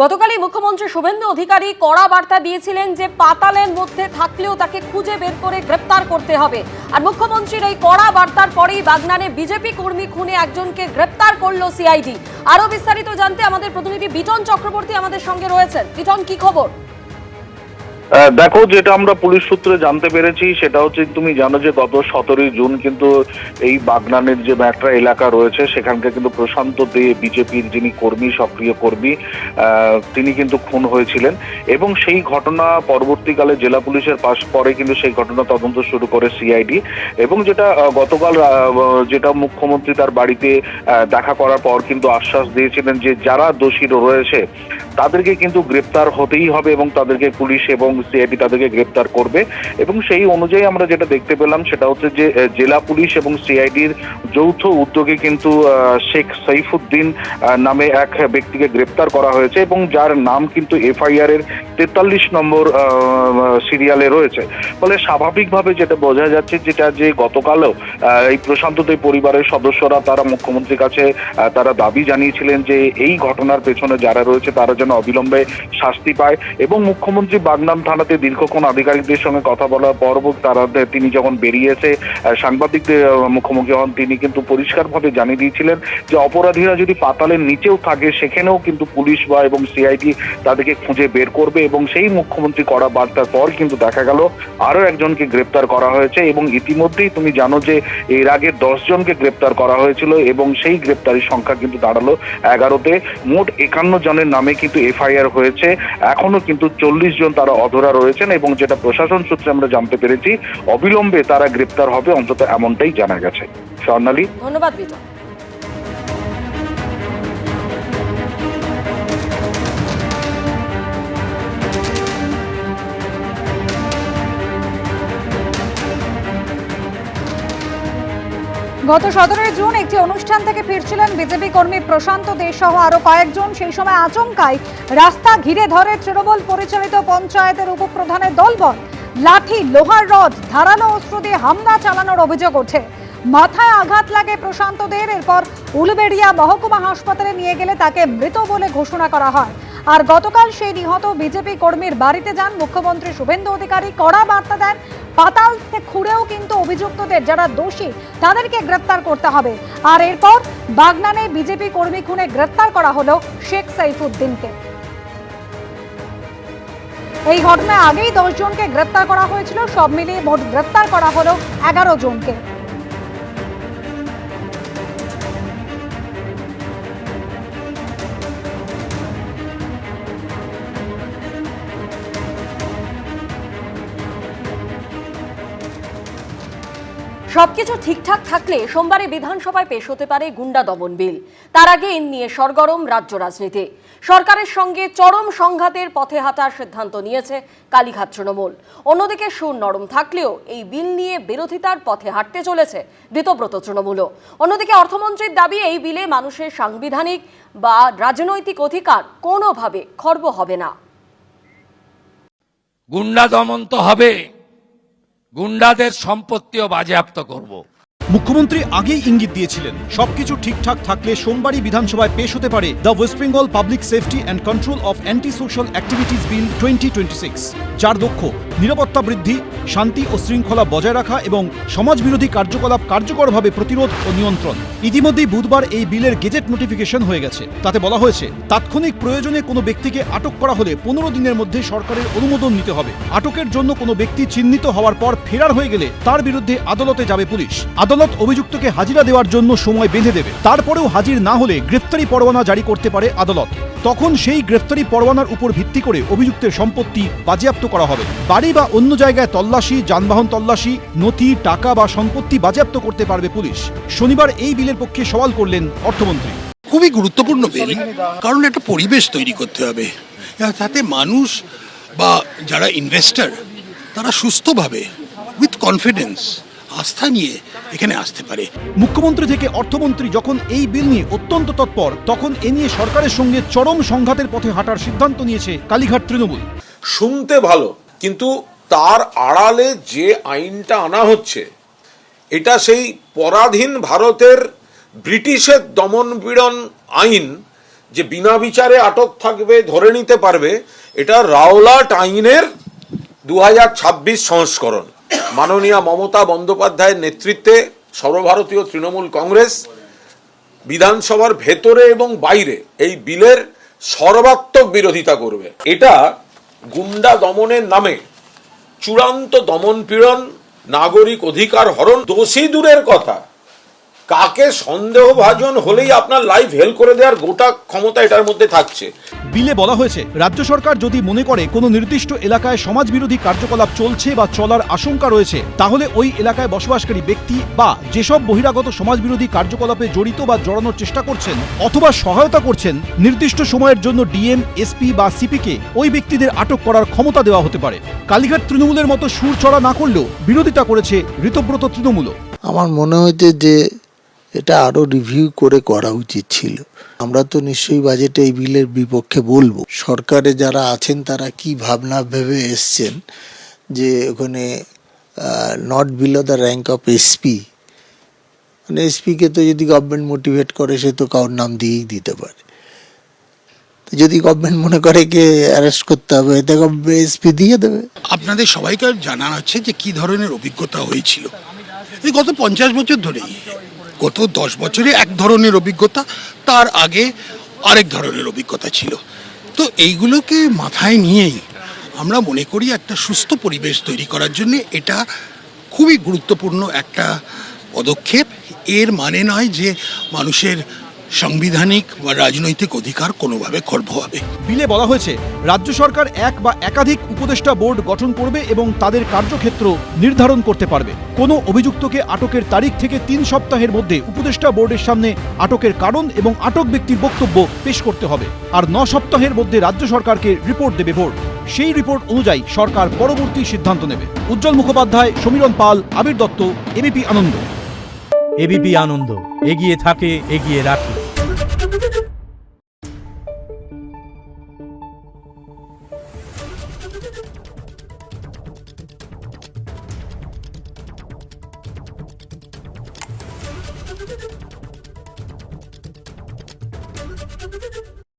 গতকালই মুখ্যমন্ত্রী শুভেন্দু অধিকারী কড়া বার্তা দিয়েছিলেন যে পাতালের মধ্যে থাকলেও তাকে খুঁজে বের করে গ্রেপ্তার করতে হবে। আর মুখ্যমন্ত্রীর এই কড়া বার্তার পরেই বাগনানে বিজেপি কর্মী খুনে একজনকে গ্রেপ্তার করলো সিআইডি। আরো বিস্তারিত জানতে আমাদের প্রতিনিধি বিটন চক্রবর্তী আমাদের সঙ্গে রয়েছেন। বিটন, কি খবর? দেখো, যেটা আমরা পুলিশ সূত্রে জানতে পেরেছি সেটা হচ্ছে, তুমি জানো যে গত 17 জুন কিন্তু এই বাগনানের যে ম্যাট্রা এলাকা রয়েছে সেখানকে কিন্তু প্রশান্ত দে, বিজেপির যিনি কর্মী, সক্রিয় কর্মী, তিনি কিন্তু খুন হয়েছিলেন। এবং সেই ঘটনা পরবর্তীকালে জেলা পুলিশের পরে কিন্তু সেই ঘটনা তদন্ত শুরু করে সিআইডি। এবং যেটা গতকাল যেটা মুখ্যমন্ত্রী তার বাড়িতে দেখা করার পর কিন্তু আশ্বাস দিয়েছিলেন যে যারা দোষী রয়েছে তাদেরকে কিন্তু গ্রেপ্তার হতেই হবে এবং তাদেরকে পুলিশ এবং সিআইডি তাদেরকে গ্রেপ্তার করবে। এবং সেই অনুযায়ী আমরা যেটা দেখতে পেলাম সেটা হচ্ছে যে জেলা পুলিশ এবং সিআইডির যৌথ উদ্যোগে কিন্তু শেখ সাইফুদ্দিন নামে এক ব্যক্তিকে গ্রেপ্তার করা হয়েছে এবং যার নাম কিন্তু এফআইআর এর 43 নম্বর সিরিয়ালে রয়েছে। ফলে স্বাভাবিকভাবে যেটা বোঝা যাচ্ছে যেটা যে গতকালও এই প্রশান্ত দে পরিবারের সদস্যরা তারা মুখ্যমন্ত্রীর কাছে তারা দাবি জানিয়েছিলেন যে এই ঘটনার পেছনে যারা রয়েছে তারা যেন অবিলম্বে শাস্তি পায়। এবং মুখ্যমন্ত্রী বাগনান থানাতে দীর্ঘক্ষণ আধিকারিকদের সঙ্গে কথা বলার পর তিনি যখন বেরিয়েছে সাংবাদিকদের মুখোমুখি হন, তিনি কিন্তু পরিষ্কারভাবে জানিয়ে দিয়েছিলেন যে অপরাধীরা যদি পাতালের নিচেও থাকে সেখানেও কিন্তু পুলিশ বা এবং সিআইডি তাদেরকে খুঁজে বের করবে। এবং সেই মুখ্যমন্ত্রী করা বার্তার পর কিন্তু দেখা গেল আরো একজনকে গ্রেপ্তার করা হয়েছে। এবং ইতিমধ্যেই তুমি জানো যে এর আগে 10 জনকে গ্রেপ্তার করা হয়েছিল এবং সেই গ্রেপ্তারির সংখ্যা কিন্তু দাঁড়ালো 11-তে। মোট 51 জনের নামে কিন্তু এফআইআর হয়েছে। এখনো কিন্তু 40 জন তারা অধরা রয়েছেন এবং যেটা প্রশাসন সূত্রে আমরা জানতে পেরেছি অবিলম্বে তারা গ্রেপ্তার হবে, অন্তত এমনটাই জানা গেছে। স্বর্ণালী, ধন্যবাদ বিটন। গত 17 জুন একটি অনুষ্ঠান থেকে ফিরছিলেন বিজেপি কর্মী প্রশান্ত দে সহ আরো কয়েকজন। সেই সময় আচমকাই রাস্তা ঘিরে ধরে তৃণমূল পরিচালিত পঞ্চায়েতের উপপ্রধানের দলবল। লাঠি, লোহার রড, ধারালো অস্ত্র দিয়ে হামলা চালানোর অভিযোগ ওঠে। মাথায় আঘাত লাগে প্রশান্ত দের। এরপর উলবেড়িয়া মহকুমা হাসপাতালে নিয়ে গেলে তাকে মৃত বলে ঘোষণা করা হয়। আর গতকাল সেই নিহত বিজেপি কর্মীর বাড়িতে যান মুখ্যমন্ত্রী শুভেন্দু অধিকারী। কড়া বার্তা দেন, পাতাল থেকে খুঁড়েও কিন্তু অভিযুক্তদের যারা দোষী তাদেরকে গ্রেপ্তার করতে হবে। আর এরপর বাগনানে বিজেপি কর্মী খুনে গ্রেপ্তার করা হলো শেখ সাইফুদ্দিনকে। এই ঘটনায় আগেই 10 জনকে গ্রেপ্তার করা হয়েছিল। সব মিলিয়ে মোট গ্রেপ্তার করা হলো 11 জনকে। সবকিছু ঠিকঠাক থাকলে সোমবারে বিধানসভায় পেশ হতে পারে গুন্ডা দমন বিল। তার আগে এ নিয়ে সরগরম রাজ্য রাজনীতি। সরকারের সঙ্গে চরম সংঘাতের পথে হাঁটার সিদ্ধান্ত নিয়েছে কালীঘাট তৃণমূল। অন্যদিকে সুর নরম থাকলেও এই বিল নিয়ে বিরোধিতার পথে হাঁটতে চলেছে ঋতব্রত তৃণমূলও। অন্যদিকে অর্থমন্ত্রীর দাবি এই বিলে মানুষের সাংবিধানিক বা রাজনৈতিক অধিকার কোনোভাবে খর্ব হবে না। গুন্ডা দমন তো হবে, গুন্ডাদের সম্পত্তিও বাজেয়াপ্ত করব। মুখ্যমন্ত্রী আগেই ইঙ্গিত দিয়েছিলেন সবকিছু ঠিকঠাক থাকলে সোমবারই বিধানসভায় পেশ হতে পারে the West Bengal public safety and control of anti social activities bill 2026, যার লক্ষ্য নিরাপত্তা বৃদ্ধি, শান্তি ও শৃঙ্খলা বজায় রাখা এবং সমাজবিরোধী কার্যকলাপ কার্যকরভাবে প্রতিরোধ ও নিয়ন্ত্রণ। ইতিমধ্যেই বুধবার এই বিলের গেজেট নোটিফিকেশন হয়ে গেছে। তাতে বলা হয়েছে তাৎক্ষণিক প্রয়োজনে কোনো ব্যক্তিকে আটক করা হলে 15 দিনের মধ্যে সরকারের অনুমোদন নিতে হবে। আটকের জন্য কোনো ব্যক্তি চিহ্নিত হওয়ার পর ফেরার হয়ে গেলে তার বিরুদ্ধে আদালতে যাবে পুলিশ। আদালত অভিযুক্তকে হাজিরা দেওয়ার জন্য সময় বেঁধে দেবে। তারপরেও হাজির না হলে গ্রেফতারি পরোয়ানা জারি করতে পারে আদালত। তখন সেই গ্রেফতারি পরোয়ানার উপর ভিত্তি করে অভিযুক্তের সম্পত্তি বাজেয়াপ্ত করা হবে। বাড়ি বা অন্য জায়গায় তল্লাশি, যানবাহন তল্লাশি, নথি, টাকা বা সম্পত্তি বাজেয়াপ্ত করতে পারবে পুলিশ। শনিবার এই বিলের পক্ষে সওয়াল করলেন অর্থমন্ত্রী। খুবই গুরুত্বপূর্ণ বিল, কারণ একটা পরিবেশ তৈরি করতে হবে যাতে মানুষ বা যারা ইনভেস্টর তারা সুস্থভাবে উইথ কনফিডেন্স, আস্থা নিয়ে এখানে আসতে পারে। মুখ্যমন্ত্রী থেকে অর্থমন্ত্রী যখন এই বিল নিয়ে অত্যন্ত তৎপর, তখন এ নিয়ে সরকারের সঙ্গে চরম সংঘাতের পথে হাঁটার সিদ্ধান্ত নিয়েছে কালীঘাট তৃণমূল। শুনতে ভালো, কিন্তু তার আড়ালে যে আইনটা আনা হচ্ছে এটা সেই পরাধীন ভারতের ব্রিটিশের দমনপীড়ন আইন, যে বিনা বিচারে আটক থাকবে, ধরে নিতে পারবে, এটা রাওলাট আইনের 2026 সংস্করণ। মাননীয়া মমতা বন্দ্যোপাধ্যায়ের নেতৃত্বে সর্বভারতীয় তৃণমূল কংগ্রেস বিধানসভার ভেতরে এবং বাইরে এই বিলের সর্বাত্মক বিরোধিতা করবে। এটা গুন্ডা দমনের নামে চূড়ান্ত দমনপীড়ন, নাগরিক অধিকার হরণ। দোষী দূরের কথা, কাকে সন্দেহভাজন হলেই আপনার লাইফ হেল করে দেওয়ার গোটা ক্ষমতা এটার মধ্যে থাকছে। বিলে বলা হয়েছে, রাজ্য সরকার যদি মনে করে কোনো নির্দিষ্ট এলাকায় সমাজবিরোধী কার্যকলাপ চলছে বা চলার আশঙ্কা রয়েছে, তাহলে ওই এলাকায় বসবাসকারী ব্যক্তি বা যেসব বহিরাগত সমাজবিরোধী কার্যকলাপে জড়িত বা জড়ানোর চেষ্টা করছেন অথবা সহায়তা করছেন, নির্দিষ্ট সময়ের জন্য ডিএম, এসপি বা সিপিকে ওই ব্যক্তিদের আটক করার ক্ষমতা দেওয়া হতে পারে। কালীঘাট তৃণমূলের মতো সুর চড়া না করলেও বিরোধিতা করেছে ঋতব্রত তৃণমূলও। আমার মনে হয়েছে যে এটা আরো রিভিউ করে করা উচিত ছিল। আমরা তো নিশ্চয়ই বাজেটে এই বিলের বিপক্ষে বলবো। সরকারে যারা আছেন তারা কি ভাবনা ভেবে এসছেন যে ওখানে not below the rank of SP, মানে এসপিকে তো যদি গভর্নমেন্ট মোটিভেট করে সে তো কারোর নাম দিয়েই দিতে পারে। যদি গভর্নমেন্ট মনে করে কে অ্যারেস্ট করতে হবে তবে এসপি দিয়ে দেবে। আপনাদের সবাইকে জানানো হচ্ছে যে কি ধরনের অভিজ্ঞতা হয়েছিল এই গত 50 বছর ধরেই। গত 10 বছরে এক ধরনের অভিজ্ঞতা, তার আগে আরেক ধরনের অভিজ্ঞতা ছিল। তো এইগুলোকে মাথায় নিয়েই আমরা মনে করি একটা সুস্থ পরিবেশ তৈরি করার জন্য এটা খুবই গুরুত্বপূর্ণ একটা পদক্ষেপ। এর মানে নয় যে মানুষের সাংবিধানিক বা রাজনৈতিক অধিকার কোনোভাবে খর্ব হবে। বিলে বলা হয়েছে, রাজ্য সরকার এক বা একাধিক উপদেষ্টা বোর্ড গঠন করবে এবং তাদের কার্যক্ষেত্র নির্ধারণ করতে পারবে। কোনো অভিযুক্তকে আটকের তারিখ থেকে 3 সপ্তাহের মধ্যে উপদেষ্টা বোর্ডের সামনে আটকের কারণ এবং আটক ব্যক্তির বক্তব্য পেশ করতে হবে। আর 9 সপ্তাহের মধ্যে রাজ্য সরকারকে রিপোর্ট দেবে বোর্ড। সেই রিপোর্ট অনুযায়ী সরকার পরবর্তী সিদ্ধান্ত নেবে। উজ্জ্বল মুখোপাধ্যায়, সমীরণ পাল, আবির দত্ত, এবিপি আনন্দ। এবিপি আনন্দ, এগিয়ে থাকে, এগিয়ে রাখে।